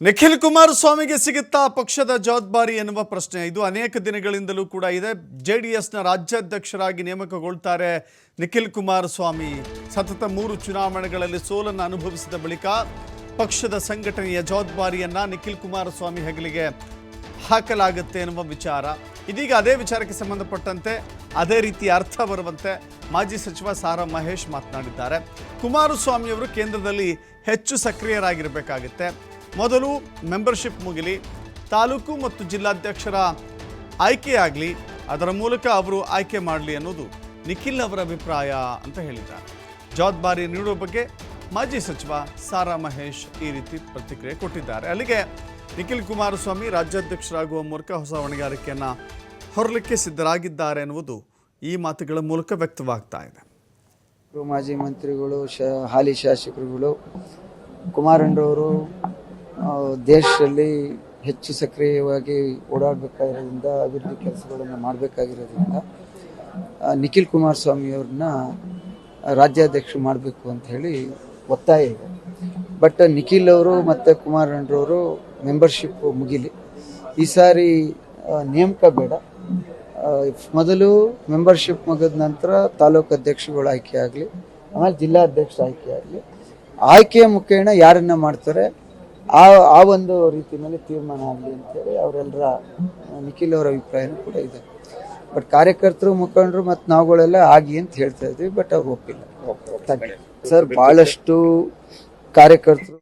ನಿಖಿಲ್ ಕುಮಾರಸ್ವಾಮಿಗೆ ಸಿಗುತ್ತಾ ಪಕ್ಷದ ಜವಾಬ್ದಾರಿ ಎನ್ನುವ ಪ್ರಶ್ನೆ ಇದು ಅನೇಕ ದಿನಗಳಿಂದಲೂ ಕೂಡ ಇದೆ. ಜೆಡಿಎಸ್ನ ರಾಜ್ಯಾಧ್ಯಕ್ಷರಾಗಿ ನೇಮಕಗೊಳ್ತಾರೆ ನಿಖಿಲ್ ಕುಮಾರಸ್ವಾಮಿ. ಸತತ 3 ಚುನಾವಣೆಗಳಲ್ಲಿ ಸೋಲನ್ನು ಅನುಭವಿಸಿದ ಬಳಿಕ ಪಕ್ಷದ ಸಂಘಟನೆಯ ಜವಾಬ್ದಾರಿಯನ್ನು ನಿಖಿಲ್ ಕುಮಾರಸ್ವಾಮಿ ಹೆಗಲಿಗೆ ಹಾಕಲಾಗುತ್ತೆ ಎನ್ನುವ ವಿಚಾರ. ಇದೀಗ ಅದೇ ವಿಚಾರಕ್ಕೆ ಸಂಬಂಧಪಟ್ಟಂತೆ ಅದೇ ರೀತಿ ಅರ್ಥ ಬರುವಂತೆ ಮಾಜಿ ಸಚಿವ ಸಾರಾ ಮಹೇಶ್ ಮಾತನಾಡಿದ್ದಾರೆ. ಕುಮಾರಸ್ವಾಮಿಯವರು ಕೇಂದ್ರದಲ್ಲಿ ಹೆಚ್ಚು ಸಕ್ರಿಯರಾಗಿರಬೇಕಾಗುತ್ತೆ. ಮೊದಲು ಮೆಂಬರ್ಶಿಪ್ ಮುಗಿಲಿ, ತಾಲೂಕು ಮತ್ತು ಜಿಲ್ಲಾಧ್ಯಕ್ಷರ ಆಯ್ಕೆಯಾಗಲಿ, ಅದರ ಮೂಲಕ ಅವರು ಆಯ್ಕೆ ಮಾಡಲಿ ಅನ್ನೋದು ನಿಖಿಲ್ ಅವರ ಅಭಿಪ್ರಾಯ ಅಂತ ಹೇಳಿದ್ದಾರೆ. ಜವಾಬ್ದಾರಿ ನೀಡುವ ಬಗ್ಗೆ ಮಾಜಿ ಸಚಿವ ಸಾರಾ ಮಹೇಶ್ ಈ ರೀತಿ ಪ್ರತಿಕ್ರಿಯೆ ಕೊಟ್ಟಿದ್ದಾರೆ. ಅಲ್ಲಿಗೆ ನಿಖಿಲ್ ಕುಮಾರಸ್ವಾಮಿ ರಾಜ್ಯಾಧ್ಯಕ್ಷರಾಗುವ ಮೂಲಕ ಹೊಸ ಹೊಣೆಗಾರಿಕೆಯನ್ನು ಹೊರಲಿಕ್ಕೆ ಸಿದ್ಧರಾಗಿದ್ದಾರೆ ಎನ್ನುವುದು ಈ ಮಾತುಗಳ ಮೂಲಕ ವ್ಯಕ್ತವಾಗ್ತಾ ಇದೆ. ಮಾಜಿ ಮಂತ್ರಿಗಳು, ಹಾಲಿ ಶಾಸಕರುಗಳು, ಕುಮಾರಣ್ಣರವರು ದೇಶದಲ್ಲಿ ಹೆಚ್ಚು ಸಕ್ರಿಯವಾಗಿ ಓಡಾಡಬೇಕಾಗಿರೋದ್ರಿಂದ, ಅಭಿವೃದ್ಧಿ ಕೆಲಸಗಳನ್ನು ಮಾಡಬೇಕಾಗಿರೋದ್ರಿಂದ ನಿಖಿಲ್ ಕುಮಾರಸ್ವಾಮಿಯವ್ರನ್ನ ರಾಜ್ಯಾಧ್ಯಕ್ಷರು ಮಾಡಬೇಕು ಅಂತ ಹೇಳಿ ಒತ್ತಾಯ ಇದೆ. ಬಟ್ ನಿಖಿಲ್ ಅವರು ಮತ್ತು ಕುಮಾರಣ್ಣರವರು ಮೆಂಬರ್ಶಿಪ್ ಮುಗಿಲಿ, ಈ ಸಾರಿ ನೇಮಕ ಬೇಡ. ಮೊದಲು ಮೆಂಬರ್ಶಿಪ್ ಮುಗಿದ ನಂತರ ತಾಲೂಕು ಅಧ್ಯಕ್ಷರುಗಳು ಆಯ್ಕೆ ಆಗಲಿ, ಆಮೇಲೆ ಜಿಲ್ಲಾಧ್ಯಕ್ಷ ಆಯ್ಕೆ ಆಗಲಿ. ಆಯ್ಕೆಯ ಮುಖೇನ ಯಾರನ್ನ ಮಾಡ್ತಾರೆ ಆ ಒಂದು ರೀತಿ ಮೇಲೆ ತೀರ್ಮಾನ ಆಗಲಿ ಅಂತೇಳಿ ಅವರೆಲ್ಲರ ನಿಖಿಲ್ ಅವರ ಅಭಿಪ್ರಾಯನೂ ಕೂಡ ಇದೆ. ಬಟ್ ಕಾರ್ಯಕರ್ತರು, ಮುಖಂಡರು ಮತ್ತು ನಾವುಗಳೆಲ್ಲ ಆಗಿ ಅಂತ ಹೇಳ್ತಾ ಇದ್ವಿ. ಬಟ್ ಅವ್ರು ಒಪ್ಪಿಲ್ಲ. ಸರ್, ಭಾಳಷ್ಟು ಕಾರ್ಯಕರ್ತರು